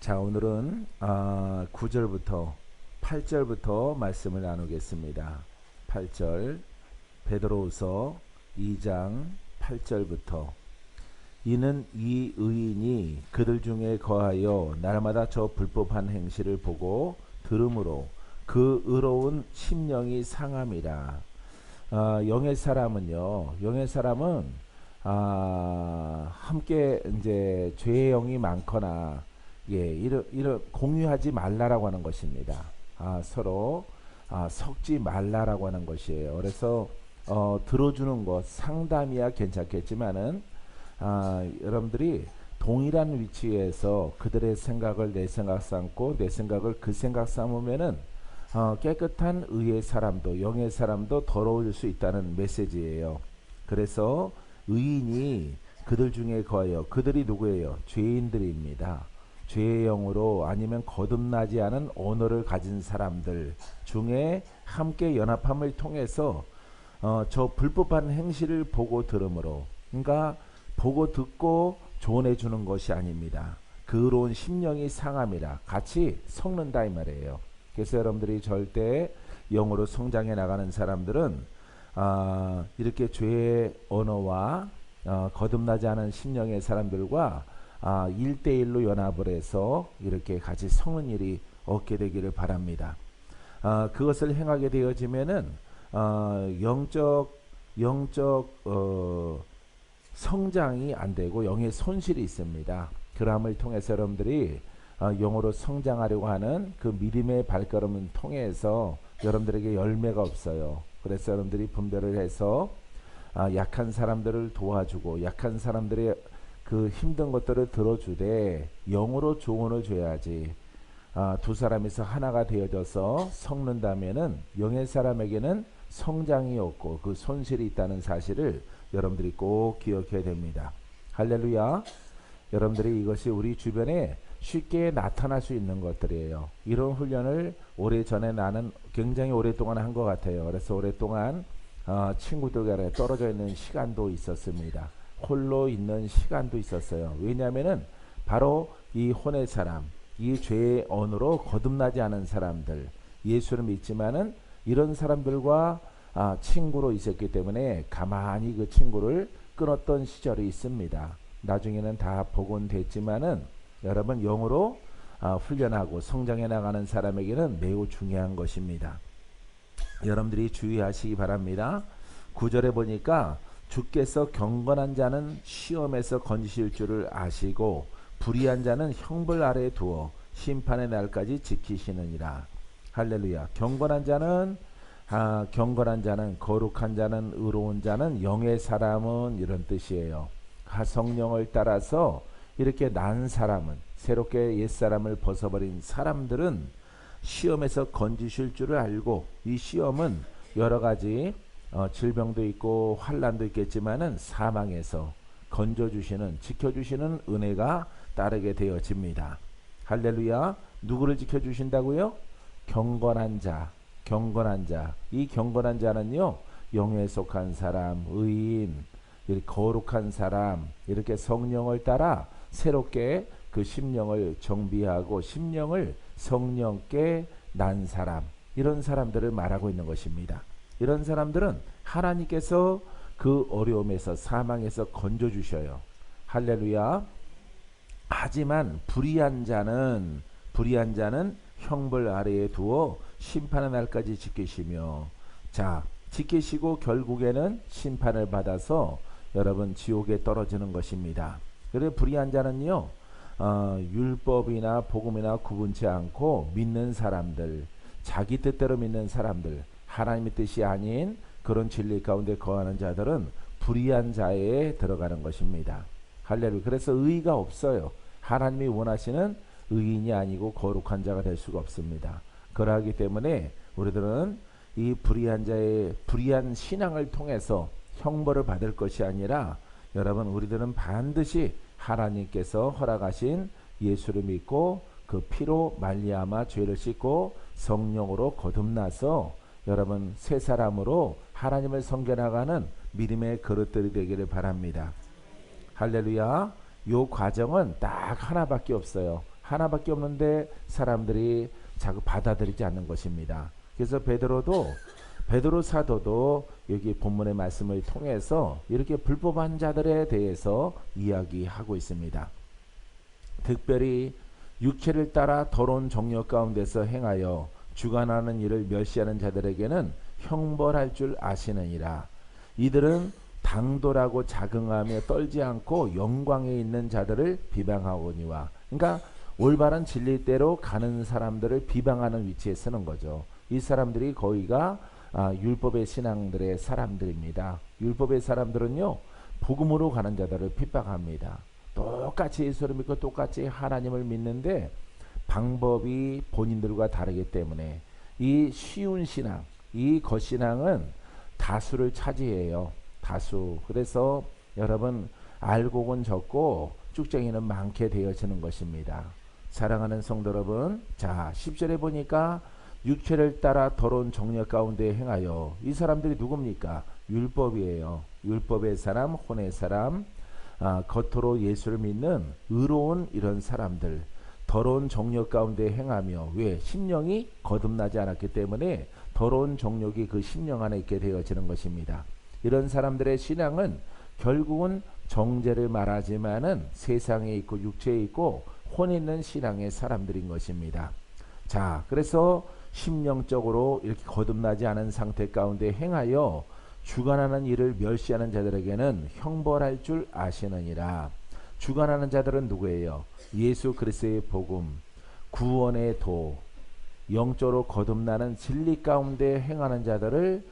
자, 오늘은 9절부터 8절부터 말씀을 나누겠습니다. 8절 베드로후서 2장 8절부터 이는 이 의인이 그들 중에 거하여 날마다 저 불법한 행실을 보고 들음으로 그 의로운 심령이 상함이라. 영의 사람은 함께 이제 죄의 영이 많거나 이런 공유하지 말라라고 하는 것입니다. 서로 섞지 말라라고 하는 것이에요. 그래서 들어주는 것 상담이야 괜찮겠지만은 여러분들이 동일한 위치에서 그들의 생각을 내 생각 삼고 내 생각을 그 생각 삼으면은 깨끗한 의의 사람도 영의 사람도 더러워질 수 있다는 메시지예요. 그래서 의인이 그들 중에 거하여, 그들이 누구예요? 죄인들입니다. 죄의 영으로 아니면 거듭나지 않은 언어를 가진 사람들 중에 함께 연합함을 통해서 저 불법한 행실을 보고 들음으로, 그러니까 보고 듣고 조언해 주는 것이 아닙니다. 그로운 심령이 상함이라. 같이 섞는다 이 말이에요. 그래서 여러분들이 절대 영으로 성장해 나가는 사람들은 이렇게 죄의 언어와 거듭나지 않은 심령의 사람들과 1대1로 연합을 해서 이렇게 같이 섞는 일이 없게 되기를 바랍니다. 그것을 행하게 되어지면은 영적 성장이 안 되고 영의 손실이 있습니다. 그러함을 통해서 여러분들이 영으로 성장하려고 하는 그 믿음의 발걸음을 통해서 여러분들에게 열매가 없어요. 그래서 여러분들이 분별을 해서 약한 사람들을 도와주고 약한 사람들의 그 힘든 것들을 들어주되 영으로 조언을 줘야지. 두 사람이서 하나가 되어져서 섞는다면은 영의 사람에게는 성장이 없고 그 손실이 있다는 사실을 여러분들이 꼭 기억해야 됩니다. 할렐루야. 여러분들이 이것이 우리 주변에 쉽게 나타날 수 있는 것들이에요. 이런 훈련을 오래전에 나는 굉장히 오랫동안 한 것 같아요. 그래서 오랫동안 친구들과 떨어져 있는 시간도 있었습니다. 홀로 있는 시간도 있었어요. 왜냐하면은 바로 이 혼의 사람, 이 죄의 언어로 거듭나지 않은 사람들, 예수를 믿지만은 이런 사람들과 친구로 있었기 때문에 가만히 그 친구를 끊었던 시절이 있습니다. 나중에는 다 복원됐지만은 여러분 영으로 훈련하고 성장해 나가는 사람에게는 매우 중요한 것입니다. 여러분들이 주의하시기 바랍니다. 9절에 보니까 주께서 경건한 자는 시험에서 건지실 줄을 아시고 불의한 자는 형벌 아래에 두어 심판의 날까지 지키시느니라. 할렐루야. 경건한 자는 거룩한 자는 의로운 자는 영의 사람은 이런 뜻이에요. 성령을 따라서 이렇게 난 사람은 새롭게 옛사람을 벗어버린 사람들은 시험에서 건지실 줄을 알고 이 시험은 여러가지 질병도 있고 환난도 있겠지만은 사망에서 건져주시는 지켜주시는 은혜가 따르게 되어집니다. 할렐루야. 누구를 지켜주신다고요? 경건한 자. 이 경건한 자는요 영에 속한 사람, 의인, 거룩한 사람, 이렇게 성령을 따라 새롭게 그 심령을 정비하고 심령을 성령께 난 사람, 이런 사람들을 말하고 있는 것입니다. 이런 사람들은 하나님께서 그 어려움에서 사망에서 건져주셔요. 할렐루야. 하지만 불의한 자는 형벌 아래에 두어 심판의 날까지 지키시며, 자, 지키시고 결국에는 심판을 받아서 여러분 지옥에 떨어지는 것입니다. 그래서 불의한 자는요 율법이나 복음이나 구분치 않고 믿는 사람들, 자기 뜻대로 믿는 사람들, 하나님의 뜻이 아닌 그런 진리 가운데 거하는 자들은 불의한 자에 들어가는 것입니다. 할렐루야. 그래서 의의가 없어요. 하나님이 원하시는 의인이 아니고 거룩한 자가 될 수가 없습니다. 그러하기 때문에 우리들은 이 불의한 자의 불의한 신앙을 통해서 형벌을 받을 것이 아니라 여러분 우리들은 반드시 하나님께서 허락하신 예수를 믿고 그 피로 말미암아 죄를 씻고 성령으로 거듭나서 여러분 새 사람으로 하나님을 섬겨나가는 믿음의 그릇들이 되기를 바랍니다. 할렐루야. 요 과정은 딱 하나밖에 없어요. 하나밖에 없는데 사람들이 자꾸 받아들이지 않는 것입니다. 그래서 베드로 사도도 여기 본문의 말씀을 통해서 이렇게 불법한 자들에 대해서 이야기하고 있습니다. 특별히 육체를 따라 더러운 정욕 가운데서 행하여 주관하는 일을 멸시하는 자들에게는 형벌할 줄 아시느니라. 이들은 당돌하고 자긍하며 떨지 않고 영광에 있는 자들을 비방하거니와. 그러니까 올바른 진리대로 가는 사람들을 비방하는 위치에 쓰는 거죠. 이 사람들이 거의가 율법의 신앙들의 사람들입니다. 율법의 사람들은요, 복음으로 가는 자들을 핍박합니다. 똑같이 예수를 믿고 똑같이 하나님을 믿는데 방법이 본인들과 다르기 때문에 이 쉬운 신앙, 이 겉신앙은 다수를 차지해요. 다수. 그래서 여러분, 알곡은 적고 쭉쟁이는 많게 되어지는 것입니다. 사랑하는 성도 여러분, 자 10절에 보니까 육체를 따라 더러운 정욕 가운데 행하여, 이 사람들이 누굽니까? 율법이에요. 율법의 사람, 혼의 사람, 겉으로 예수를 믿는 의로운 이런 사람들, 더러운 정욕 가운데 행하며, 왜? 심령이 거듭나지 않았기 때문에 더러운 정욕이 그 심령 안에 있게 되어지는 것입니다. 이런 사람들의 신앙은 결국은 정죄를 말하지만은 세상에 있고 육체에 있고 혼에 있는 신앙의 사람들인 것입니다. 자, 그래서 심령적으로 이렇게 거듭나지 않은 상태 가운데 행하여 주관하는 일을 멸시하는 자들에게는 형벌할 줄 아시느니라. 주관하는 자들은 누구예요? 예수 그리스도의 복음, 구원의 도, 영적으로 거듭나는 진리 가운데 행하는 자들을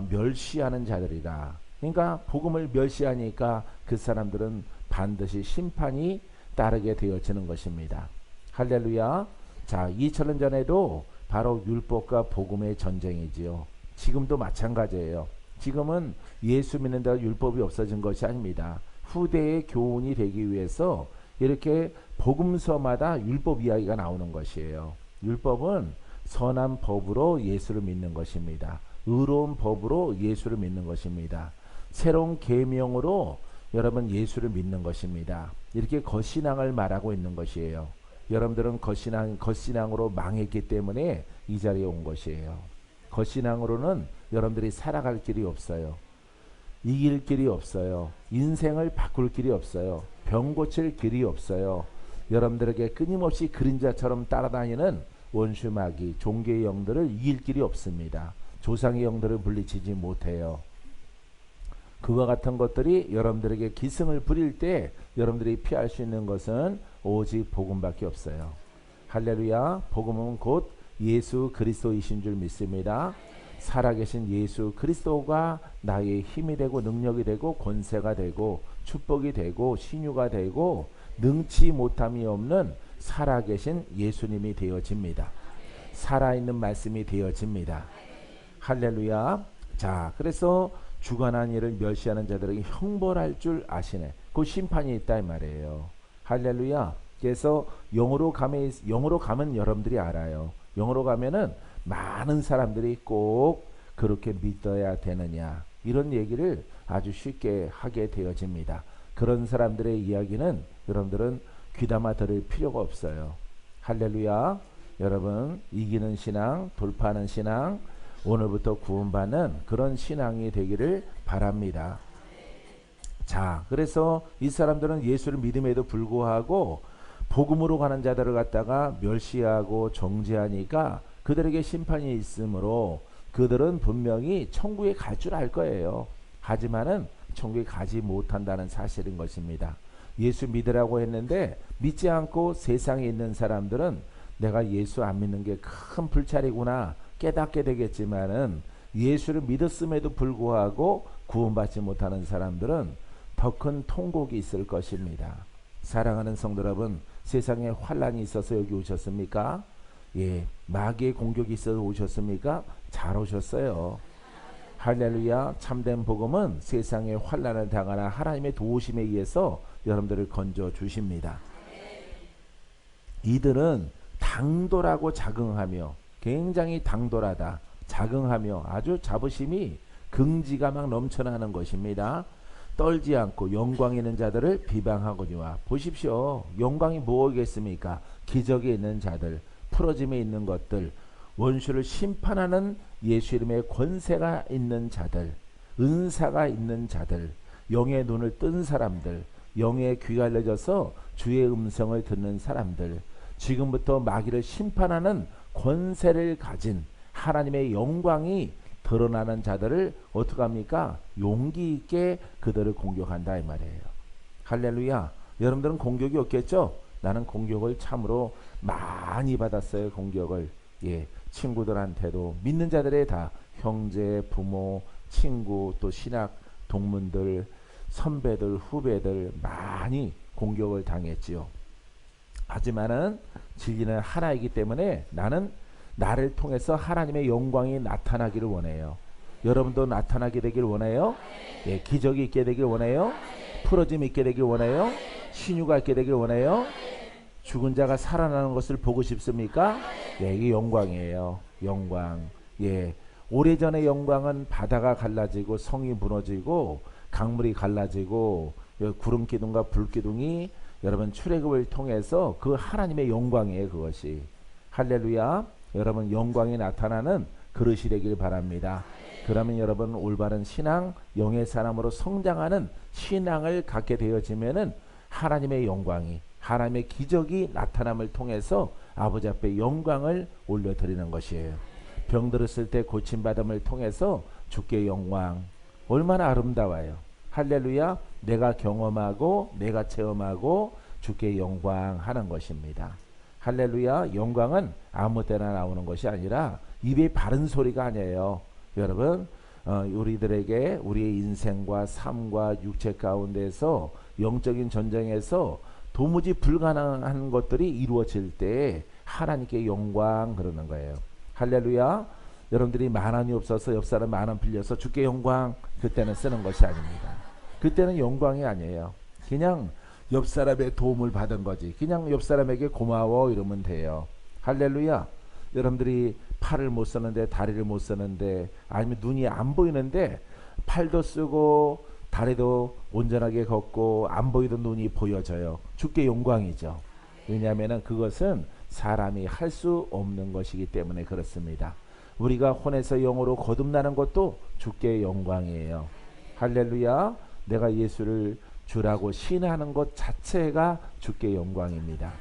멸시하는 자들이라. 그러니까 복음을 멸시하니까 그 사람들은 반드시 심판이 따르게 되어지는 것입니다. 할렐루야. 자, 2000년 전에도 바로 율법과 복음의 전쟁이지요. 지금도 마찬가지예요. 지금은 예수 믿는 데 율법이 없어진 것이 아닙니다. 후대의 교훈이 되기 위해서 이렇게 복음서마다 율법 이야기가 나오는 것이에요. 율법은 선한 법으로 예수를 믿는 것입니다. 의로운 법으로 예수를 믿는 것입니다. 새로운 계명으로 여러분 예수를 믿는 것입니다. 이렇게 겉신앙을 말하고 있는 것이에요. 여러분들은 겉신앙으로 망했기 때문에 이 자리에 온 것이에요. 겉신앙으로는 여러분들이 살아갈 길이 없어요. 이길 길이 없어요. 인생을 바꿀 길이 없어요. 병 고칠 길이 없어요. 여러분들에게 끊임없이 그림자처럼 따라다니는 원수 마귀, 종교의 영들을 이길 길이 없습니다. 조상의 영들을 물리치지 못해요. 그와 같은 것들이 여러분들에게 기승을 부릴 때 여러분들이 피할 수 있는 것은 오직 복음밖에 없어요. 할렐루야. 복음은 곧 예수 그리스도이신 줄 믿습니다. 살아계신 예수 그리스도가 나의 힘이 되고 능력이 되고 권세가 되고 축복이 되고 신유가 되고 능치 못함이 없는 살아계신 예수님이 되어집니다. 살아있는 말씀이 되어집니다. 할렐루야. 자, 그래서 주관한 일을 멸시하는 자들에게 형벌할 줄 아시네. 그 심판이 있다 이 말이에요. 할렐루야. 그래서 영으로 가면 여러분들이 알아요. 영으로 가면은 많은 사람들이 꼭 그렇게 믿어야 되느냐, 이런 얘기를 아주 쉽게 하게 되어집니다. 그런 사람들의 이야기는 여러분들은 귀담아 들을 필요가 없어요. 할렐루야. 여러분, 이기는 신앙, 돌파하는 신앙, 오늘부터 구원받는 그런 신앙이 되기를 바랍니다. 자, 그래서 이 사람들은 예수를 믿음에도 불구하고 복음으로 가는 자들을 갖다가 멸시하고 정죄하니까 그들에게 심판이 있으므로 그들은 분명히 천국에 갈 줄 알 거예요. 하지만은 천국에 가지 못한다는 사실인 것입니다. 예수 믿으라고 했는데 믿지 않고 세상에 있는 사람들은 내가 예수 안 믿는 게 큰 불찰이구나 깨닫게 되겠지만은, 예수를 믿었음에도 불구하고 구원받지 못하는 사람들은 더 큰 통곡이 있을 것입니다. 사랑하는 성도 여러분, 세상에 환란이 있어서 여기 오셨습니까? 예, 마귀의 공격이 있어서 오셨습니까? 잘 오셨어요. 할렐루야. 참된 복음은 세상에 환란을 당하나 하나님의 도우심에 의해서 여러분들을 건져 주십니다. 이들은 당돌하고 자긍하며, 굉장히 당돌하다, 자긍하며 아주 자부심이 긍지가 막 넘쳐나는 것입니다. 떨지 않고 영광 있는 자들을 비방하거니와. 보십시오. 영광이 뭐겠습니까? 기적이 있는 자들, 풀어짐에 있는 것들, 원수를 심판하는 예수 이름의 권세가 있는 자들, 은사가 있는 자들, 영의 눈을 뜬 사람들, 영의 귀가 열려져서 주의 음성을 듣는 사람들, 지금부터 마귀를 심판하는 권세를 가진 하나님의 영광이 드러나는 자들을 어떻게 합니까? 용기 있게 그들을 공격한다 이 말이에요. 할렐루야. 여러분들은 공격이 없겠죠? 나는 공격을 참으로 많이 받았어요. 공격을. 예, 친구들한테도, 믿는 자들의 다, 형제, 부모, 친구, 또 신학 동문들, 선배들, 후배들 많이 공격을 당했지요. 하지만은 진리는 하나이기 때문에 나는 나를 통해서 하나님의 영광이 나타나기를 원해요. 여러분도 나타나게 되길 원해요? 예, 기적이 있게 되길 원해요? 풀어짐이 있게 되길 원해요? 신유가 있게 되길 원해요? 죽은 자가 살아나는 것을 보고 싶습니까? 예, 이게 영광이에요. 영광. 예, 오래전의 영광은 바다가 갈라지고 성이 무너지고 강물이 갈라지고 구름 기둥과 불 기둥이 여러분 출애굽을 통해서 그 하나님의 영광이에요. 그것이. 할렐루야. 여러분 영광이 나타나는 그릇이 되길 바랍니다. 그러면 여러분 올바른 신앙, 영의 사람으로 성장하는 신앙을 갖게 되어지면은 하나님의 영광이, 하나님의 기적이 나타남을 통해서 아버지 앞에 영광을 올려드리는 것이에요. 병들었을 때 고침받음을 통해서 주께 영광. 얼마나 아름다워요. 할렐루야. 내가 경험하고 내가 체험하고 주께 영광하는 것입니다. 할렐루야. 영광은 아무 때나 나오는 것이 아니라 입에 바른 소리가 아니에요. 여러분 우리들에게 우리의 인생과 삶과 육체 가운데서 영적인 전쟁에서 도무지 불가능한 것들이 이루어질 때 하나님께 영광 그러는 거예요. 할렐루야. 여러분들이 만원이 없어서 옆사람 만원 빌려서 주께 영광, 그때는 쓰는 것이 아닙니다. 그때는 영광이 아니에요. 그냥 옆사람의 도움을 받은 거지. 그냥 옆사람에게 고마워 이러면 돼요. 할렐루야. 여러분들이 팔을 못 쓰는데, 다리를 못 쓰는데, 아니면 눈이 안 보이는데 팔도 쓰고 다리도 온전하게 걷고 안 보이던 눈이 보여져요. 주께 영광이죠. 왜냐하면 그것은 사람이 할 수 없는 것이기 때문에 그렇습니다. 우리가 혼에서 영으로 거듭나는 것도 주께 영광이에요. 할렐루야. 내가 예수를 주라고 신하는 것 자체가 주께 영광입니다.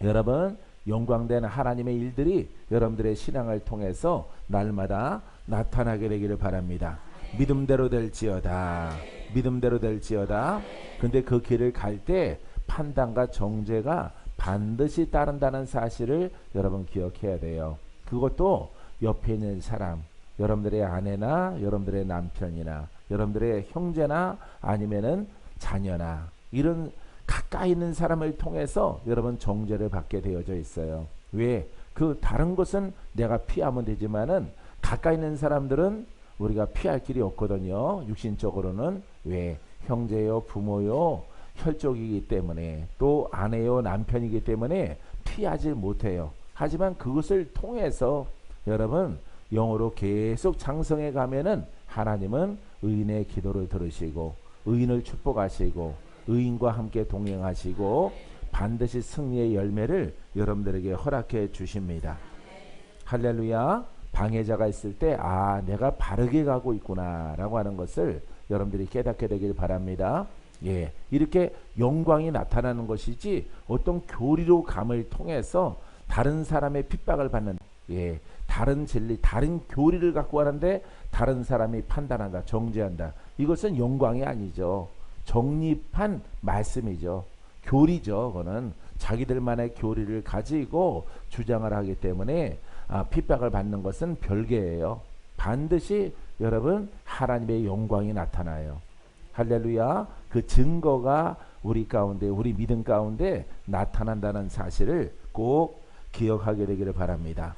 여러분 영광된 하나님의 일들이 여러분들의 신앙을 통해서 날마다 나타나게 되기를 바랍니다. 믿음대로 될지어다. 믿음대로 될지어다. 근데 그 길을 갈 때 판단과 정죄가 반드시 따른다는 사실을 여러분 기억해야 돼요. 그것도 옆에 있는 사람, 여러분들의 아내나 여러분들의 남편이나 여러분들의 형제나 아니면은 자녀나 이런 가까이 있는 사람을 통해서 여러분 정죄를 받게 되어져 있어요. 왜? 그 다른 것은 내가 피하면 되지만은 가까이 있는 사람들은 우리가 피할 길이 없거든요. 육신적으로는. 왜? 형제요, 부모요, 혈족이기 때문에, 또 아내요, 남편이기 때문에 피하지 못해요. 하지만 그것을 통해서 여러분 영으로 계속 장성해 가면은 하나님은 의인의 기도를 들으시고 의인을 축복하시고 의인과 함께 동행하시고 반드시 승리의 열매를 여러분들에게 허락해 주십니다. 할렐루야. 방해자가 있을 때 내가 바르게 가고 있구나 라고 하는 것을 여러분들이 깨닫게 되길 바랍니다. 예, 이렇게 영광이 나타나는 것이지 어떤 교리로 감을 통해서 다른 사람의 핍박을 받는, 예, 다른 진리, 다른 교리를 갖고 하는데 다른 사람이 판단한다, 정죄한다. 이것은 영광이 아니죠. 정립한 말씀이죠. 교리죠. 그거는 자기들만의 교리를 가지고 주장을 하기 때문에 핍박을 받는 것은 별개예요. 반드시 여러분 하나님의 영광이 나타나요. 할렐루야. 그 증거가 우리 가운데, 우리 믿음 가운데 나타난다는 사실을 꼭 기억하게 되기를 바랍니다.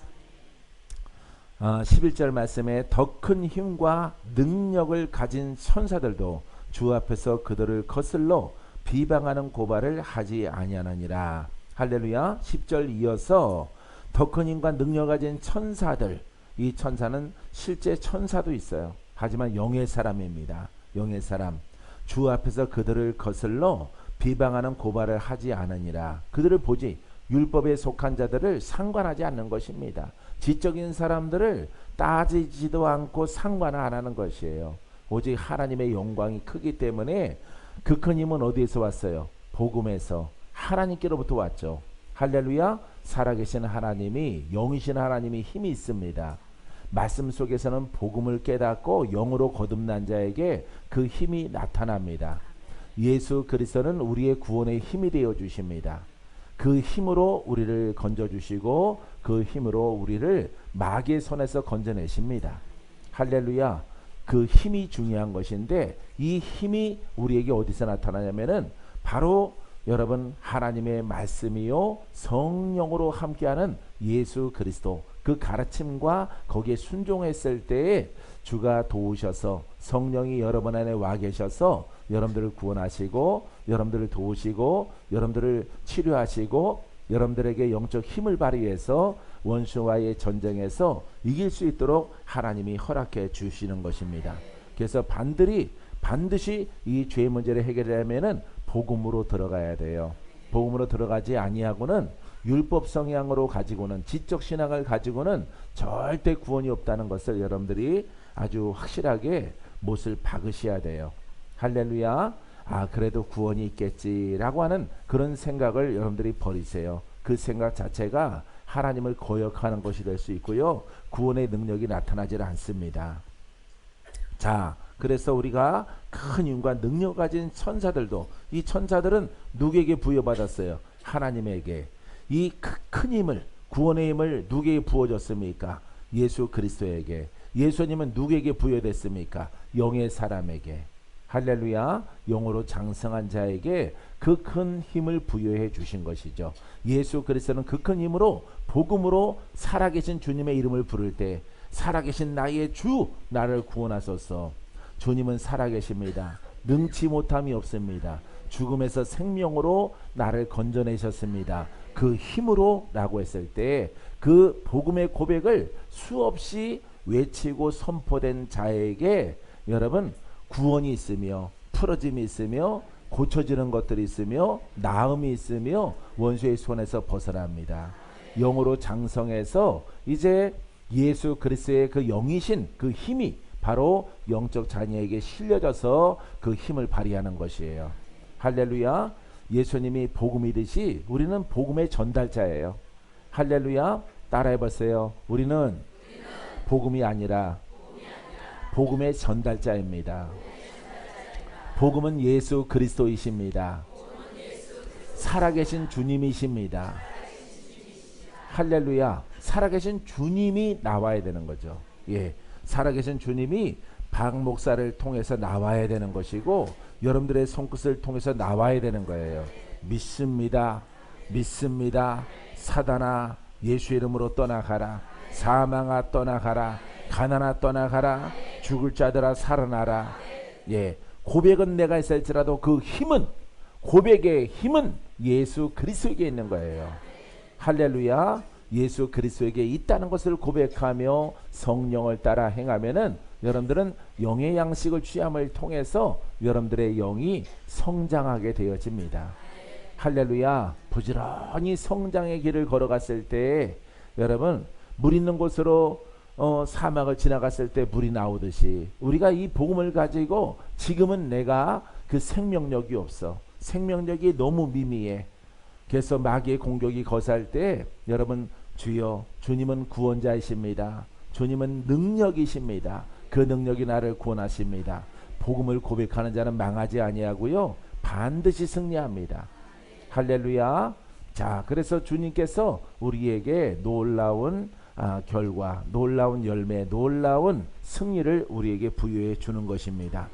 11절 말씀에 더 큰 힘과 능력을 가진 천사들도 주 앞에서 그들을 거슬러 비방하는 고발을 하지 아니하느니라. 할렐루야. 10절 이어서 더 큰 힘과 능력을 가진 천사들, 이 천사는 실제 천사도 있어요. 하지만 영의 사람입니다. 영의 사람. 주 앞에서 그들을 거슬러 비방하는 고발을 하지 않으니라. 그들을 보지, 율법에 속한 자들을 상관하지 않는 것입니다. 지적인 사람들을 따지지도 않고 상관을 안 하는 것이에요. 오직 하나님의 영광이 크기 때문에 그 큰 힘은 어디에서 왔어요? 복음에서 하나님께로부터 왔죠. 할렐루야. 살아계신 하나님이, 영이신 하나님이 힘이 있습니다. 말씀 속에서는 복음을 깨닫고 영으로 거듭난 자에게 그 힘이 나타납니다. 예수 그리스도는 우리의 구원의 힘이 되어 주십니다. 그 힘으로 우리를 건져주시고 그 힘으로 우리를 마귀의 손에서 건져내십니다. 할렐루야. 그 힘이 중요한 것인데 이 힘이 우리에게 어디서 나타나냐면은 바로 여러분 하나님의 말씀이요 성령으로 함께하는 예수 그리스도 그 가르침과 거기에 순종했을 때에 주가 도우셔서 성령이 여러분 안에 와 계셔서 여러분들을 구원하시고 여러분들을 도우시고 여러분들을 치료하시고 여러분들에게 영적 힘을 발휘해서 원수와의 전쟁에서 이길 수 있도록 하나님이 허락해 주시는 것입니다. 그래서 반드시 이 죄 문제를 해결하려면은 복음으로 들어가야 돼요. 복음으로 들어가지 아니하고는 율법 성향으로 가지고는 지적 신앙을 가지고는 절대 구원이 없다는 것을 여러분들이 아주 확실하게 못을 박으셔야 돼요. 할렐루야. 아 그래도 구원이 있겠지라고 하는 그런 생각을 여러분들이 버리세요. 그 생각 자체가 하나님을 거역하는 것이 될 수 있고요. 구원의 능력이 나타나질 않습니다. 자, 그래서 우리가 큰 힘과 능력 가진 천사들도 이 천사들은 누구에게 부여받았어요? 하나님에게. 이 큰 힘을 구원의 힘을 누구에게 부어줬습니까? 예수 그리스도에게. 예수님은 누구에게 부여됐습니까? 영의 사람에게. 할렐루야. 영으로 장성한 자에게 그 큰 힘을 부여해 주신 것이죠. 예수 그리스도는 그 큰 힘으로 복음으로 살아계신 주님의 이름을 부를 때 살아계신 나의 주 나를 구원하소서. 주님은 살아계십니다. 능치 못함이 없습니다. 죽음에서 생명으로 나를 건져내셨습니다. 그 힘으로 라고 했을 때 그 복음의 고백을 수없이 외치고 선포된 자에게 여러분 구원이 있으며 풀어짐이 있으며 고쳐지는 것들이 있으며 나음이 있으며 원수의 손에서 벗어납니다. 영으로 장성해서 이제 예수 그리스도의 그 영이신 그 힘이 바로 영적 자녀에게 실려져서 그 힘을 발휘하는 것이에요. 할렐루야. 예수님이 복음이듯이 우리는 복음의 전달자예요. 할렐루야. 따라해보세요. 우리는 복음이 아니라 복음의 전달자입니다. 복음은 예수 그리스도이십니다. 살아계신 주님이십니다. 할렐루야. 살아계신 주님이 나와야 되는 거죠. 예, 살아계신 주님이 박 목사를 통해서 나와야 되는 것이고 여러분들의 손끝을 통해서 나와야 되는 거예요. 믿습니다. 믿습니다. 사단아 예수 이름으로 떠나가라. 사망아 떠나가라. 가난아 떠나가라. 죽을 자들아 살아나라. 예, 고백은 내가 있을지라도 그 힘은 고백의 힘은 예수 그리스도에게 있는 거예요. 할렐루야. 예수 그리스도에게 있다는 것을 고백하며 성령을 따라 행하면은 여러분들은 영의 양식을 취함을 통해서 여러분들의 영이 성장하게 되어집니다. 할렐루야. 부지런히 성장의 길을 걸어갔을 때 여러분 물 있는 곳으로 사막을 지나갔을 때 물이 나오듯이 우리가 이 복음을 가지고 지금은 내가 그 생명력이 없어. 생명력이 너무 미미해. 그래서 마귀의 공격이 거세할 때 여러분 주여 주님은 구원자이십니다. 주님은 능력이십니다. 그 능력이 나를 구원하십니다. 복음을 고백하는 자는 망하지 아니하고요 반드시 승리합니다. 할렐루야. 자, 그래서 주님께서 우리에게 놀라운 결과, 놀라운 열매, 놀라운 승리를 우리에게 부여해 주는 것입니다.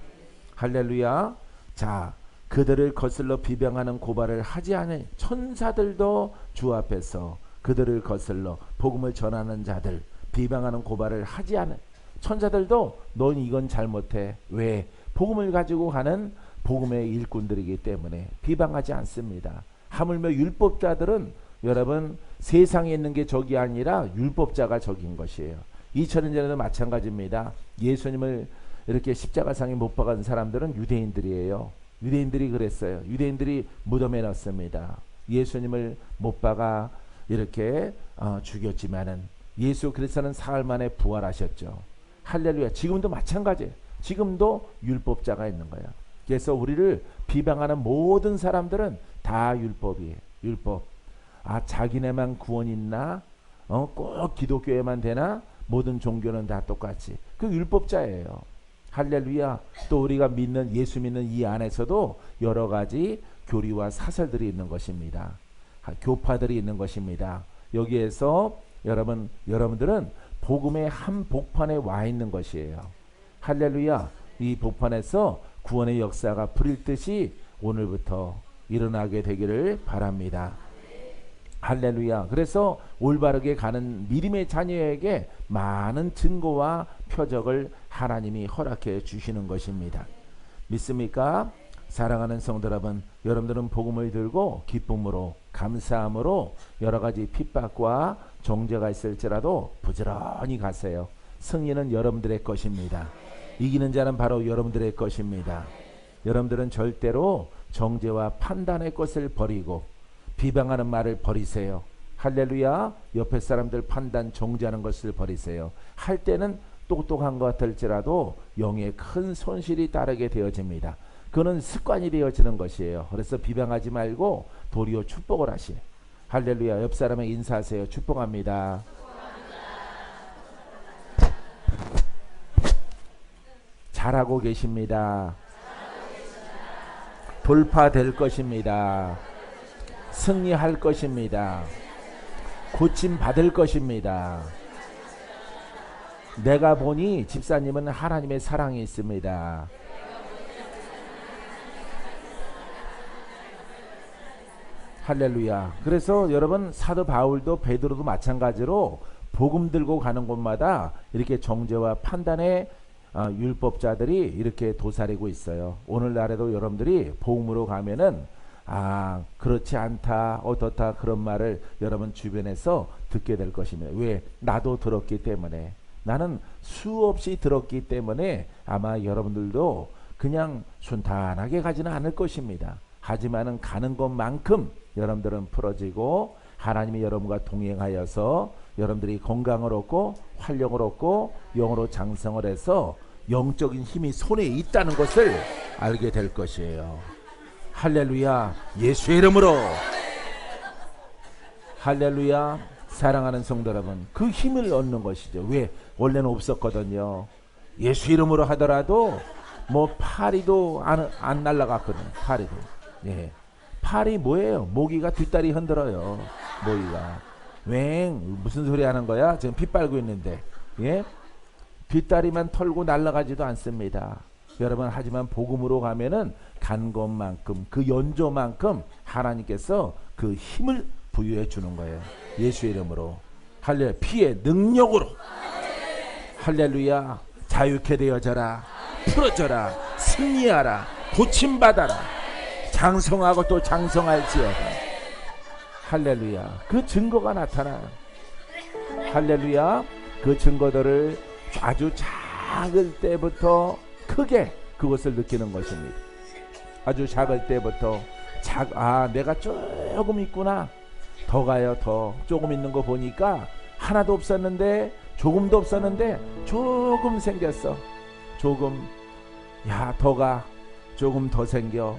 할렐루야. 자, 그들을 거슬러 비방하는 고발을 하지 않은 천사들도 주 앞에서 그들을 거슬러 복음을 전하는 자들 비방하는 고발을 하지 않은 천사들도 넌 이건 잘못해. 왜? 복음을 가지고 가는 복음의 일꾼들이기 때문에 비방하지 않습니다. 하물며 율법자들은 여러분 세상에 있는 게 적이 아니라 율법자가 적인 것이에요. 2000년 전에도 마찬가지입니다. 예수님을 이렇게 십자가상에 못 박은 사람들은 유대인들이에요. 유대인들이 그랬어요. 유대인들이 무덤에 넣습니다. 예수님을 못 박아 이렇게 죽였지만은 예수 그리스도는 사흘 만에 부활하셨죠. 할렐루야. 지금도 마찬가지예요. 지금도 율법자가 있는 거야. 그래서 우리를 비방하는 모든 사람들은 다 율법이에요. 율법. 자기네만 구원 있나? 꼭 기독교에만 되나? 모든 종교는 다 똑같이. 그 율법자예요. 할렐루야. 또 우리가 믿는 예수 믿는 이 안에서도 여러 가지 교리와 사설들이 있는 것입니다. 교파들이 있는 것입니다. 여기에서 여러분들은 복음의 한 복판에 와 있는 것이에요. 할렐루야. 이 복판에서 구원의 역사가 부릴듯이 오늘부터 일어나게 되기를 바랍니다. 할렐루야. 그래서 올바르게 가는 믿음의 자녀에게 많은 증거와 표적을 하나님이 허락해 주시는 것입니다. 믿습니까? 사랑하는 성도 여러분, 여러분들은 복음을 들고 기쁨으로 감사함으로 여러 가지 핍박과 정죄가 있을지라도 부지런히 가세요. 승리는 여러분들의 것입니다. 이기는 자는 바로 여러분들의 것입니다. 여러분들은 절대로 정죄와 판단의 것을 버리고 비방하는 말을 버리세요. 할렐루야. 옆에 사람들 판단 정죄하는 것을 버리세요. 할 때는 똑똑한 것 같을지라도 영에 큰 손실이 따르게 되어집니다. 그는 습관이 되어지는 것이에요. 그래서 비방하지 말고 도리어 축복을 하시에요. 할렐루야. 옆 사람에 인사하세요. 축복합니다. 잘하고 계십니다. 돌파될 것입니다. 승리할 것입니다. 고침 받을 것입니다. 내가 보니 집사님은 하나님의 사랑이 있습니다. 할렐루야. 그래서 여러분 사도 바울도 베드로도 마찬가지로 복음 들고 가는 곳마다 이렇게 정죄와 판단의 율법자들이 이렇게 도사리고 있어요. 오늘날에도 여러분들이 복음으로 가면은 그렇지 않다 어떻다 그런 말을 여러분 주변에서 듣게 될 것입니다. 왜? 나도 들었기 때문에. 나는 수없이 들었기 때문에 아마 여러분들도 그냥 순탄하게 가지는 않을 것입니다. 하지만은 가는 것만큼 여러분들은 풀어지고 하나님이 여러분과 동행하여서 여러분들이 건강을 얻고 활력을 얻고 영으로 장성을 해서 영적인 힘이 손에 있다는 것을 알게 될 것이에요. 할렐루야. 예수의 이름으로. 할렐루야. 사랑하는 성도 여러분, 그 힘을 얻는 것이죠. 왜? 원래는 없었거든요. 예수 이름으로 하더라도 뭐 파리도 안 날아갔거든요. 파리도. 예. 팔이 뭐예요? 모기가 뒷다리 흔들어요. 모기가. 무슨 소리 하는 거야? 지금 피 빨고 있는데. 예? 뒷다리만 털고 날아가지도 않습니다. 여러분, 하지만 복음으로 가면은 간 것만큼 그 연조만큼 하나님께서 그 힘을 부여해 주는 거예요. 예수의 이름으로. 할렐루야. 피의 능력으로. 할렐루야. 자유케 되어져라. 풀어져라. 승리하라. 고침받아라. 장성하고 또 장성할지어다. 할렐루야. 그 증거가 나타나요. 할렐루야. 그 증거들을 아주 작을 때부터 크게 그것을 느끼는 것입니다. 아주 작을 때부터 내가 조금 있구나. 더 가요. 더 조금 있는 거 보니까 하나도 없었는데 조금도 없었는데 조금 생겼어. 조금. 더 가. 조금 더 생겨.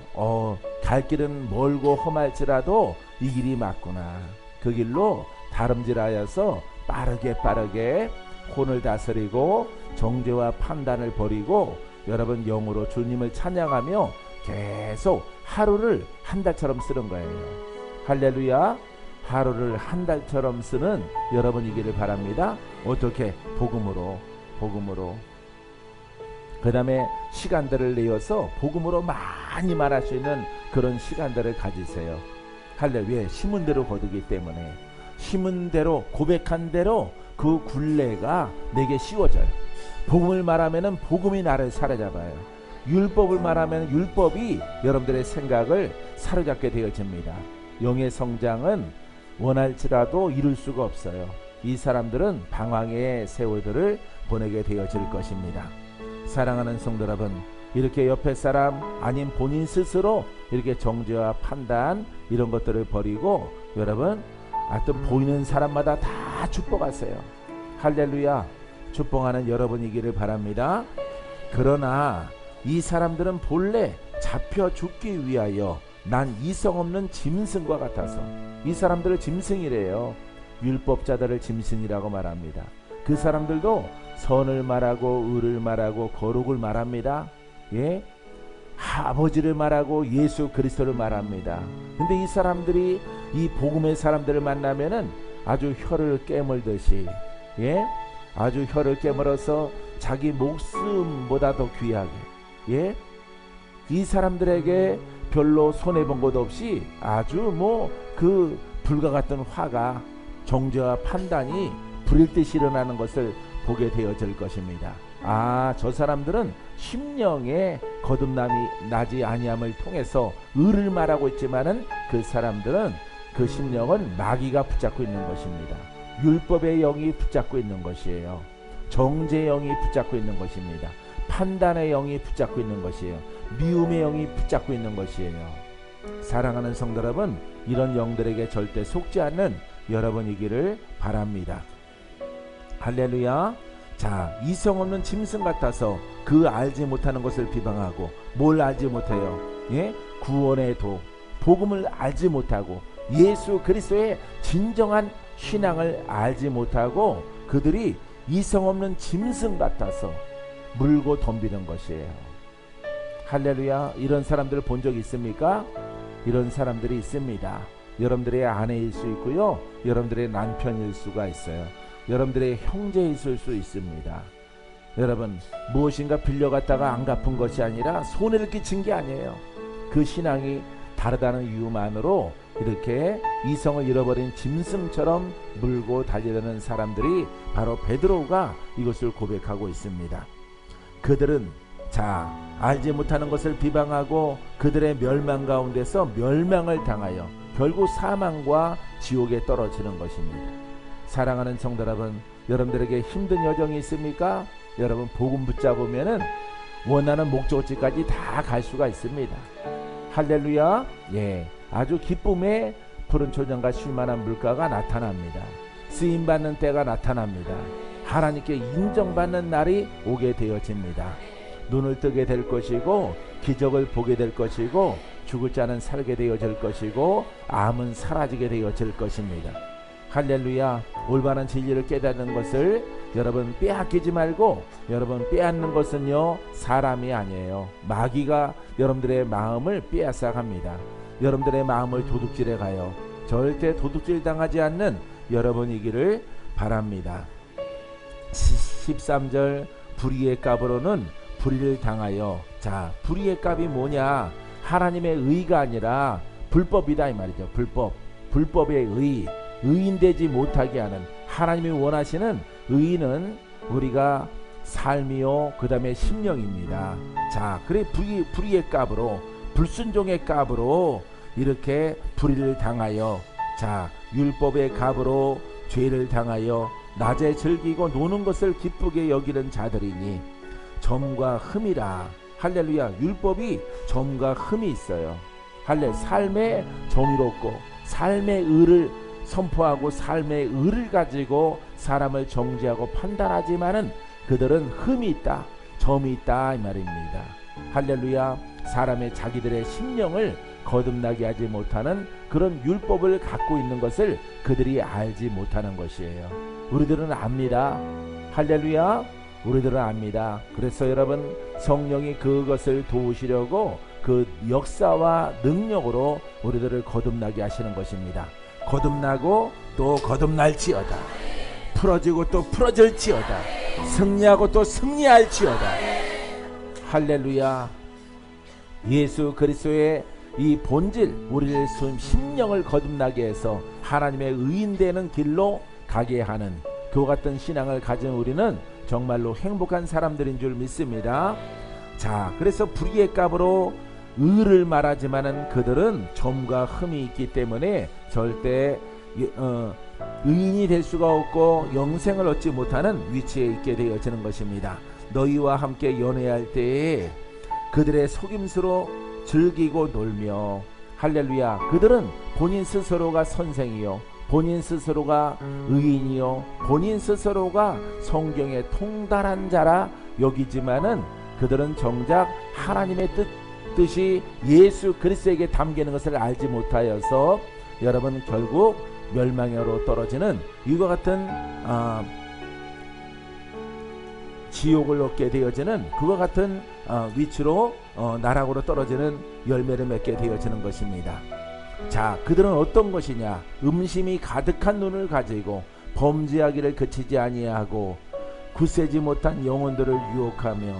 갈 길은 멀고 험할지라도 이 길이 맞구나. 그 길로 다름질하여서 빠르게 혼을 다스리고 정죄와 판단을 버리고 여러분 영으로 주님을 찬양하며 계속 하루를 한 달처럼 쓰는 거예요. 할렐루야. 하루를 한 달처럼 쓰는 여러분이기를 바랍니다. 어떻게? 복음으로. 그 다음에 시간들을 내어서 복음으로 많이 말할 수 있는 그런 시간들을 가지세요. 할렐루야. 심은 대로 거두기 때문에 심은 대로 고백한 대로 그 굴레가 내게 씌워져요. 복음을 말하면은 복음이 나를 사로잡아요. 율법을 말하면 율법이 여러분들의 생각을 사로잡게 되어집니다. 영의 성장은 원할지라도 이룰 수가 없어요. 이 사람들은 방황의 세월들을 보내게 되어질 것입니다. 사랑하는 성도 여러분, 이렇게 옆에 사람 아닌 본인 스스로 이렇게 정죄와 판단 이런 것들을 버리고 여러분 하여튼 보이는 사람마다 다 축복하세요. 할렐루야. 축복하는 여러분이기를 바랍니다. 그러나 이 사람들은 본래 잡혀 죽기 위하여 난 이성 없는 짐승과 같아서, 이 사람들을 짐승이래요. 율법자들을 짐승이라고 말합니다. 그 사람들도 선을 말하고 의를 말하고 거룩을 말합니다. 예? 아버지를 말하고 예수 그리스도를 말합니다. 근데 이 사람들이 이 복음의 사람들을 만나면은 아주 혀를 깨물듯이, 예? 아주 혀를 깨물어서 자기 목숨보다 더 귀하게, 예? 이 사람들에게 별로 손해본 것 없이 아주 그 불과 같은 화가, 정죄와 판단이 불일듯이 일어나는 것을 보게 되어질 것입니다. 아, 저 사람들은 심령에 거듭남이 나지 아니함을 통해서 의를 말하고 있지만은 그 사람들은 그 심령은 마귀가 붙잡고 있는 것입니다. 율법의 영이 붙잡고 있는 것이에요. 정죄의 영이 붙잡고 있는 것입니다. 판단의 영이 붙잡고 있는 것이에요. 미움의 영이 붙잡고 있는 것이에요. 사랑하는 성도 여러분, 이런 영들에게 절대 속지 않는 여러분이기를 바랍니다. 할렐루야. 자, 이성 없는 짐승 같아서 그 알지 못하는 것을 비방하고, 뭘 알지 못해요? 예? 구원의 도, 복음을 알지 못하고 예수 그리스도의 진정한 신앙을 알지 못하고 그들이 이성 없는 짐승 같아서 물고 덤비는 것이에요. 할렐루야. 이런 사람들을 본 적 있습니까? 이런 사람들이 있습니다. 여러분들의 아내일 수 있고요, 여러분들의 남편일 수가 있어요. 여러분들의 형제일 수 있습니다. 여러분, 무엇인가 빌려갔다가 안 갚은 것이 아니라 손해를 끼친 게 아니에요. 그 신앙이 다르다는 이유만으로 이렇게 이성을 잃어버린 짐승처럼 물고 달려드는 사람들이 바로 베드로가 이것을 고백하고 있습니다. 그들은 자, 알지 못하는 것을 비방하고 그들의 멸망 가운데서 멸망을 당하여 결국 사망과 지옥에 떨어지는 것입니다. 사랑하는 성도 여러분, 여러분들에게 힘든 여정이 있습니까? 여러분, 복음 붙잡으면은 원하는 목적지까지 다 갈 수가 있습니다. 할렐루야. 예, 아주 기쁨의 푸른 초장과 쉴만한 물가가 나타납니다. 쓰임받는 때가 나타납니다. 하나님께 인정받는 날이 오게 되어집니다. 눈을 뜨게 될 것이고 기적을 보게 될 것이고 죽을 자는 살게 되어질 것이고 암은 사라지게 되어질 것입니다. 할렐루야. 올바른 진리를 깨닫는 것을 여러분 빼앗기지 말고, 여러분 빼앗는 것은요 사람이 아니에요. 마귀가 여러분들의 마음을 빼앗아 갑니다. 여러분들의 마음을 도둑질해 가요. 절대 도둑질 당하지 않는 여러분이기를 바랍니다. 13절 불의의 값으로는 불의를 당하여, 자, 불의의 값이 뭐냐? 하나님의 의가 아니라 불법이다 이 말이죠. 불법의 의, 의인되지 못하게 하는, 하나님이 원하시는 의인은 우리가 삶이요 그 다음에 심령입니다. 자, 그래 불의의 값으로, 불순종의 값으로 이렇게 불의를 당하여, 자, 율법의 값으로 죄를 당하여 낮에 즐기고 노는 것을 기쁘게 여기는 자들이니 점과 흠이라. 할렐루야. 율법이 점과 흠이 있어요. 삶의 정의롭고 삶의 의를 선포하고 삶의 의를 가지고 사람을 정죄하고 판단하지만은 그들은 흠이 있다, 점이 있다 이 말입니다. 할렐루야. 사람의 자기들의 심령을 거듭나게 하지 못하는 그런 율법을 갖고 있는 것을 그들이 알지 못하는 것이에요. 우리들은 압니다. 할렐루야. 우리들은 압니다. 그래서 여러분, 성령이 그것을 도우시려고 그 역사와 능력으로 우리들을 거듭나게 하시는 것입니다. 거듭나고 또 거듭날지어다. 풀어지고 또 풀어질지어다. 승리하고 또 승리할지어다. 할렐루야. 예수 그리스도의 이 본질, 우리를 심령을 거듭나게 해서 하나님의 의인 되는 길로 가게 하는 그와 같은 신앙을 가진 우리는 정말로 행복한 사람들인 줄 믿습니다. 자, 그래서 불의의 값으로 의를 말하지만은 그들은 점과 흠이 있기 때문에 절대 의인이 될 수가 없고 영생을 얻지 못하는 위치에 있게 되어지는 것입니다. 너희와 함께 연애할 때에 그들의 속임수로 즐기고 놀며 할렐루야. 그들은 본인 스스로가 선생이요 본인 스스로가 의인이요 본인 스스로가 성경에 통달한 자라 여기지만은 그들은 정작 하나님의 뜻이 예수 그리스도에게 담기는 것을 알지 못하여서 여러분 결국 멸망으로 떨어지는 이와 같은 지옥을 얻게 되어지는 그와 같은 위치로 나락으로 떨어지는 열매를 맺게 되어지는 것입니다. 자, 그들은 어떤 것이냐? 음심이 가득한 눈을 가지고 범죄하기를 그치지 아니하고 굳세지 못한 영혼들을 유혹하며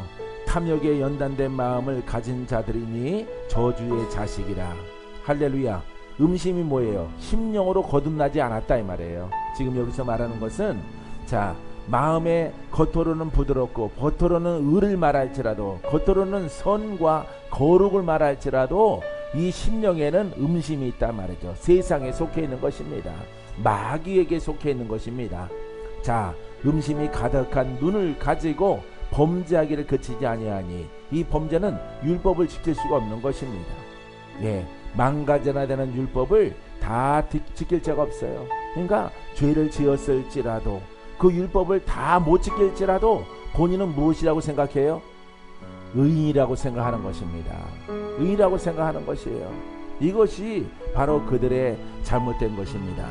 탐욕에 연단된 마음을 가진 자들이니 저주의 자식이라. 할렐루야. 음심이 뭐예요? 심령으로 거듭나지 않았다 이 말이에요. 지금 여기서 말하는 것은 자, 마음에 겉으로는 부드럽고 겉으로는 의를 말할지라도 겉으로는 선과 거룩을 말할지라도 이 심령에는 음심이 있단 말이죠. 세상에 속해 있는 것입니다. 마귀에게 속해 있는 것입니다. 자, 음심이 가득한 눈을 가지고 범죄하기를 그치지 아니하니 이 범죄는 율법을 지킬 수가 없는 것입니다. 예, 망가져야 되는 율법을 다 지킬 자가 없어요. 그러니까 죄를 지었을지라도 그 율법을 다 못 지킬지라도 본인은 무엇이라고 생각해요? 의인이라고 생각하는 것입니다. 의인이라고 생각하는 것이에요. 이것이 바로 그들의 잘못된 것입니다.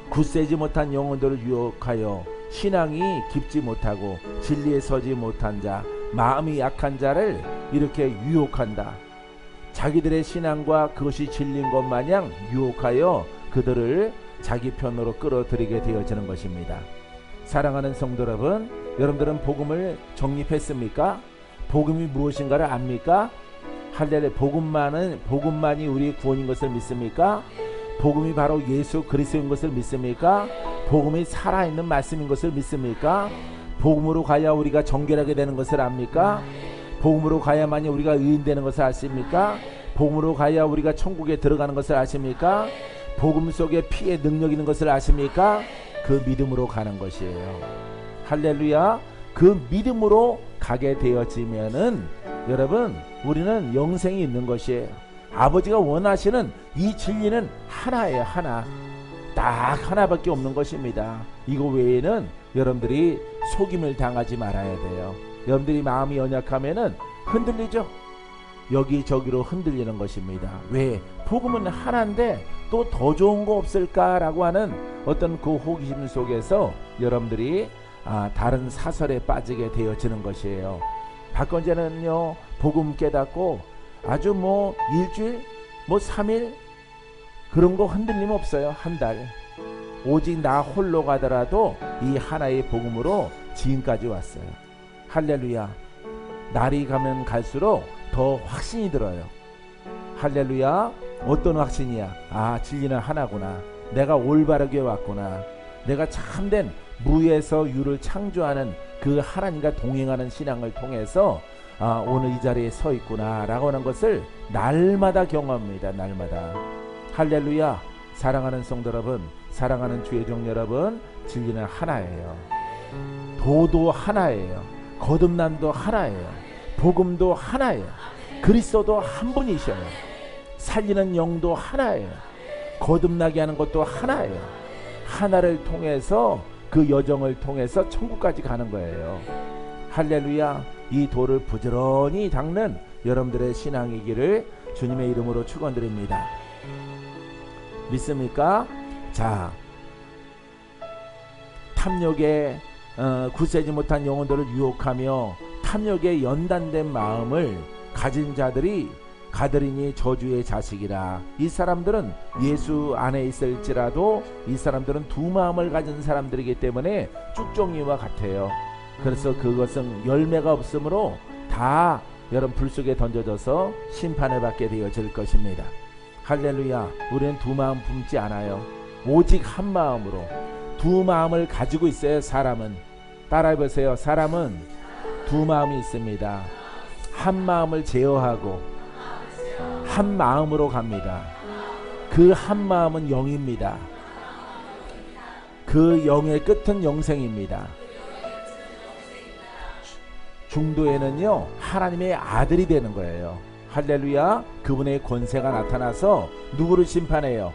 굳세지 못한 영혼들을 유혹하여 신앙이 깊지 못하고 진리에 서지 못한 자, 마음이 약한 자를 이렇게 유혹한다. 자기들의 신앙과 그것이 진리인 것 마냥 유혹하여 그들을 자기 편으로 끌어들이게 되어지는 것입니다. 사랑하는 성도 여러분, 여러분들은 복음을 정립했습니까? 복음이 무엇인가를 압니까? 할렐루야. 복음만이 우리의 구원인 것을 믿습니까? 복음이 바로 예수 그리스도인 것을 믿습니까? 복음이 살아있는 말씀인 것을 믿습니까? 복음으로 가야 우리가 정결하게 되는 것을 압니까? 복음으로 가야만이 우리가 의인되는 것을 아십니까? 복음으로 가야 우리가 천국에 들어가는 것을 아십니까? 복음 속에 피의 능력 있는 것을 아십니까? 그 믿음으로 가는 것이에요. 할렐루야. 그 믿음으로 가게 되어지면은 여러분 우리는 영생이 있는 것이에요. 아버지가 원하시는 이 진리는 하나예요. 하나. 딱 하나밖에 없는 것입니다. 이거 외에는 여러분들이 속임을 당하지 말아야 돼요. 여러분들이 마음이 연약하면은 흔들리죠. 여기저기로 흔들리는 것입니다. 왜? 복음은 하나인데 또 더 좋은 거 없을까라고 하는 어떤 그 호기심 속에서 여러분들이 다른 사설에 빠지게 되어지는 것이에요. 박건재는요 복음 깨닫고 아주 일주일 3일 그런 거 흔들림 없어요. 한 달. 오직 나 홀로 가더라도 이 하나의 복음으로 지금까지 왔어요. 할렐루야. 날이 가면 갈수록 더 확신이 들어요. 할렐루야. 어떤 확신이야? 진리는 하나구나. 내가 올바르게 왔구나. 내가 참된 무에서 유를 창조하는 그 하나님과 동행하는 신앙을 통해서 오늘 이 자리에 서 있구나 라고 하는 것을 날마다 경험합니다. 날마다. 할렐루야. 사랑하는 성도 여러분, 사랑하는 주의 종 여러분, 진리는 하나예요. 도도 하나예요. 거듭남도 하나예요. 복음도 하나예요. 그리스도도 한 분이셔요. 살리는 영도 하나예요. 거듭나게 하는 것도 하나예요. 하나를 통해서 그 여정을 통해서 천국까지 가는 거예요. 할렐루야. 이 도를 부지런히 닦는 여러분들의 신앙이기를 주님의 이름으로 축원드립니다. 믿습니까? 자, 탐욕에 굳세지 못한 영혼들을 유혹하며 탐욕에 연단된 마음을 가진 자들이 가드리니 저주의 자식이라. 이 사람들은 예수 안에 있을지라도 이 사람들은 두 마음을 가진 사람들이기 때문에 쭉종이와 같아요. 그래서 그것은 열매가 없으므로 다 여러분 불 속에 던져져서 심판을 받게 되어질 것입니다. 할렐루야. 우리는 두 마음 품지 않아요. 오직 한 마음으로 두 마음을 가지고 있어요. 사람은. 따라해보세요. 사람은 두 마음이 있습니다. 한 마음을 제어하고 한 마음으로 갑니다. 그 한 마음은 영입니다. 그 영의 끝은 영생입니다. 중도에는요 하나님의 아들이 되는 거예요. 할렐루야. 그분의 권세가 나타나서 누구를 심판해요?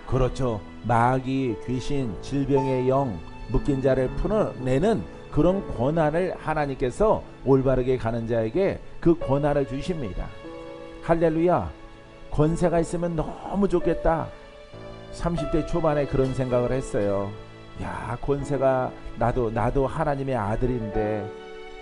그렇죠. 마귀, 귀신, 질병의 영, 묶인 자를 풀어내는 그런 권한을 하나님께서 올바르게 가는 자에게 그 권한을 주십니다. 할렐루야. 권세가 있으면 너무 좋겠다. 30대 초반에 그런 생각을 했어요. 야, 권세가 나도 하나님의 아들인데,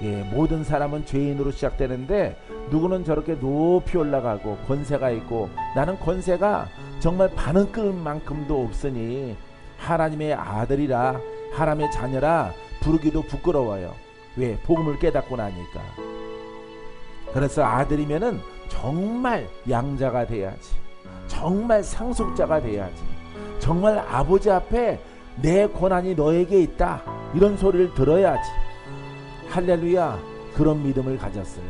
예, 모든 사람은 죄인으로 시작되는데 누구는 저렇게 높이 올라가고 권세가 있고 나는 권세가 정말 바늘끝만큼도 없으니 하나님의 아들이라, 하나님의 자녀라 부르기도 부끄러워요. 왜? 복음을 깨닫고 나니까. 그래서 아들이면은 정말 양자가 돼야지, 정말 상속자가 돼야지, 정말 아버지 앞에 내 권한이 너에게 있다, 이런 소리를 들어야지. 할렐루야. 그런 믿음을 가졌어요.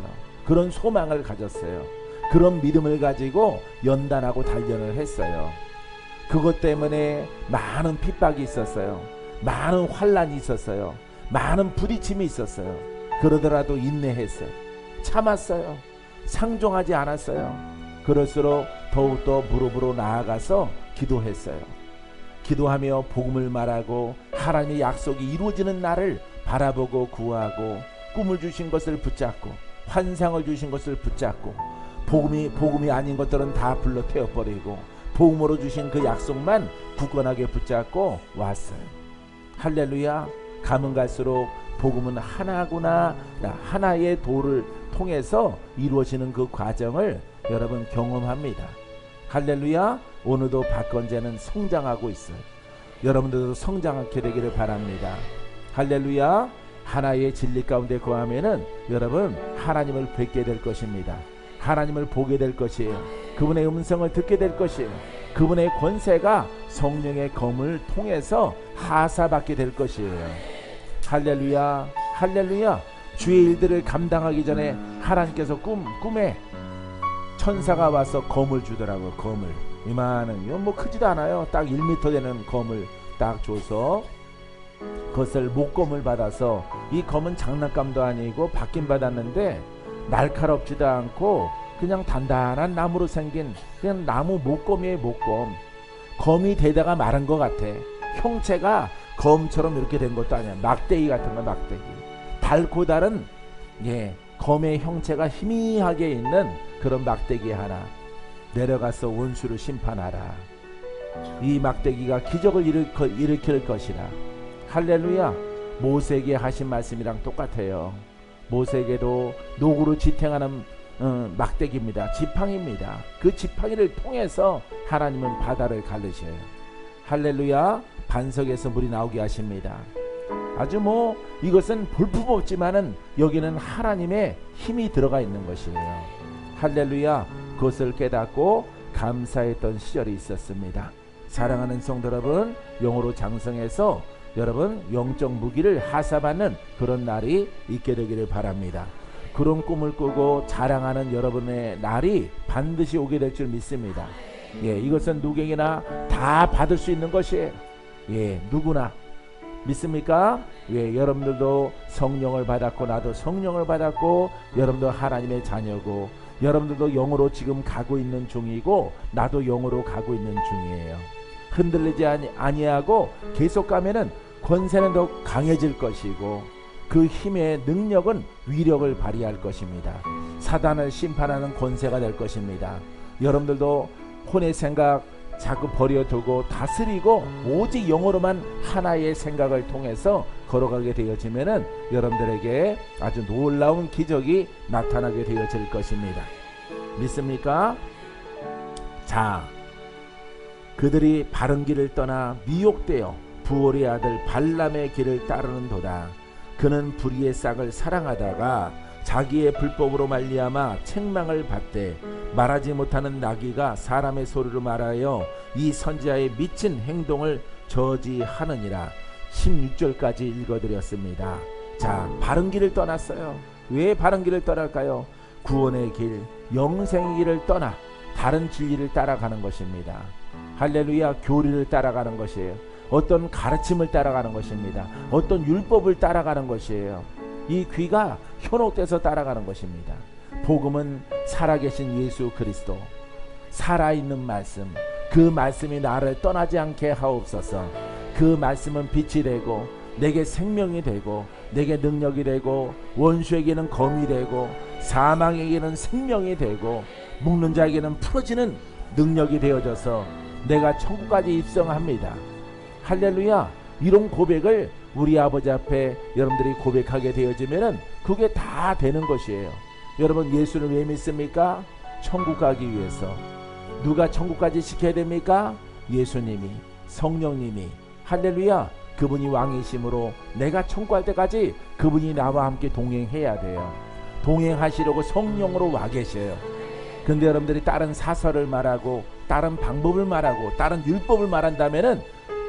그런 소망을 가졌어요. 그런 믿음을 가지고 연단하고 단련을 했어요. 그것 때문에 많은 핍박이 있었어요. 많은 환난이 있었어요. 많은 부딪힘이 있었어요. 그러더라도 인내했어요. 참았어요. 상종하지 않았어요. 그럴수록 더욱더 무릎으로 나아가서 기도했어요. 기도하며 복음을 말하고 하나님의 약속이 이루어지는 날을 바라보고 구하고, 꿈을 주신 것을 붙잡고, 환상을 주신 것을 붙잡고, 복음이 아닌 것들은 다 불러 태워버리고 복음으로 주신 그 약속만 굳건하게 붙잡고 왔어요. 할렐루야. 가면 갈수록 복음은 하나구나, 하나의 도를 통해서 이루어지는 그 과정을 여러분 경험합니다. 할렐루야. 오늘도 박건재는 성장하고 있어요. 여러분들도 성장하게 되기를 바랍니다. 할렐루야. 하나의 진리 가운데 거하면은 여러분 하나님을 뵙게 될 것입니다. 하나님을 보게 될 것이에요. 그분의 음성을 듣게 될 것이에요. 그분의 권세가 성령의 검을 통해서 하사받게 될 것이에요. 할렐루야. 할렐루야. 주의 일들을 감당하기 전에 하나님께서 꿈에 천사가 와서 검을 주더라고요. 검을. 이만한, 뭐 크지도 않아요. 딱 1m 되는 검을 딱 줘서 그것을 목검을 받아서, 이 검은 장난감도 아니고 받긴 받았는데 날카롭지도 않고 그냥 단단한 나무로 생긴 그냥 나무 목검이에요. 목검. 검이 되다가 마른 것 같아. 형체가 검처럼 이렇게 된 것도 아니야. 막대기 같은 거, 막대기. 달고 다른, 예, 검의 형체가 희미하게 있는 그런 막대기 하나. 내려가서 원수를 심판하라. 이 막대기가 기적을 일으킬 것이라. 할렐루야. 모세에게 하신 말씀이랑 똑같아요. 모세에게도 노구로 지탱하는 막대기입니다. 지팡이입니다. 그 지팡이를 통해서 하나님은 바다를 가르셔요. 할렐루야. 반석에서 물이 나오게 하십니다. 아주 이것은 볼품없지만은 여기는 하나님의 힘이 들어가 있는 것이에요. 할렐루야. 그것을 깨닫고 감사했던 시절이 있었습니다. 사랑하는 성도 여러분, 영으로 장성해서 여러분 영적 무기를 하사받는 그런 날이 있게 되기를 바랍니다. 그런 꿈을 꾸고 자랑하는 여러분의 날이 반드시 오게 될 줄 믿습니다. 예, 이것은 누구에게나 다 받을 수 있는 것이에요. 예, 누구나. 믿습니까? 예, 여러분들도 성령을 받았고 나도 성령을 받았고 여러분도 하나님의 자녀고 여러분들도 영으로 지금 가고 있는 중이고 나도 영으로 가고 있는 중이에요. 흔들리지 아니하고 계속 가면은 권세는 더 강해질 것이고 그 힘의 능력은 위력을 발휘할 것입니다. 사단을 심판하는 권세가 될 것입니다. 여러분들도 혼의 생각 자꾸 버려두고 다스리고 오직 영어로만 하나의 생각을 통해서 걸어가게 되어지면은 여러분들에게 아주 놀라운 기적이 나타나게 되어질 것입니다. 믿습니까? 자, 그들이 바른 길을 떠나 미혹되어 부올의 아들 발람의 길을 따르는도다. 그는 불의의 싹을 사랑하다가 자기의 불법으로 말미암아 책망을 받되 말하지 못하는 나귀가 사람의 소리로 말하여 이 선지자의 미친 행동을 저지하느니라. 16절까지 읽어드렸습니다. 자, 바른 길을 떠났어요. 왜 바른 길을 떠날까요? 구원의 길, 영생의 길을 떠나 다른 진리를 따라가는 것입니다. 할렐루야. 교리를 따라가는 것이에요. 어떤 가르침을 따라가는 것입니다. 어떤 율법을 따라가는 것이에요. 이 귀가 현혹돼서 따라가는 것입니다. 복음은 살아계신 예수 그리스도, 살아있는 말씀, 그 말씀이 나를 떠나지 않게 하옵소서. 그 말씀은 빛이 되고 내게 생명이 되고 내게 능력이 되고 원수에게는 검이 되고 사망에게는 생명이 되고 묶는 자에게는 풀어지는 능력이 되어져서 내가 천국까지 입성합니다. 할렐루야. 이런 고백을 우리 아버지 앞에 여러분들이 고백하게 되어지면은 그게 다 되는 것이에요. 여러분, 예수를 왜 믿습니까? 천국 가기 위해서. 누가 천국까지 시켜야 됩니까? 예수님이, 성령님이. 할렐루야. 그분이 왕이심으로 내가 천국 갈 때까지 그분이 나와 함께 동행해야 돼요. 동행하시려고 성령으로 와 계셔요. 근데 여러분들이 다른 사설을 말하고 다른 방법을 말하고 다른 율법을 말한다면은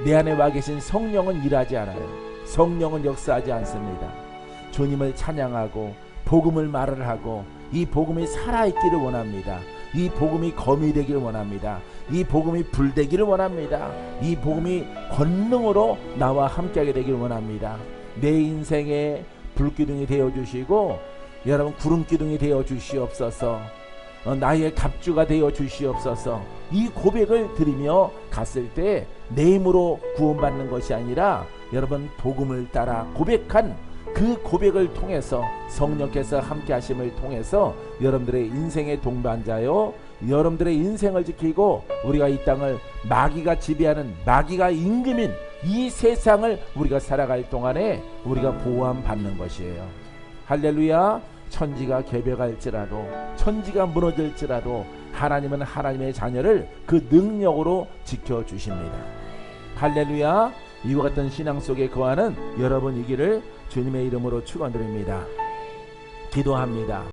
내 안에 와 계신 성령은 일하지 않아요. 성령은 역사하지 않습니다. 주님을 찬양하고 복음을 말을 하고 이 복음이 살아있기를 원합니다. 이 복음이 검이 되기를 원합니다. 이 복음이 불 되기를 원합니다. 이 복음이 권능으로 나와 함께하게 되기를 원합니다. 내 인생의 불기둥이 되어주시고 여러분 구름기둥이 되어주시옵소서. 나의 갑주가 되어주시옵소서. 이 고백을 드리며 갔을 때 내 힘으로 구원받는 것이 아니라 여러분 복음을 따라 고백한 그 고백을 통해서 성령께서 함께 하심을 통해서 여러분들의 인생의 동반자요, 여러분들의 인생을 지키고 우리가 이 땅을 마귀가 지배하는, 마귀가 임금인 이 세상을 우리가 살아갈 동안에 우리가 보호받는 것이에요. 할렐루야. 천지가 개벽할지라도, 천지가 무너질지라도 하나님은 하나님의 자녀를 그 능력으로 지켜주십니다. 할렐루야. 이와 같은 신앙 속에 거하는 여러분이기를 주님의 이름으로 축원드립니다. 기도합니다.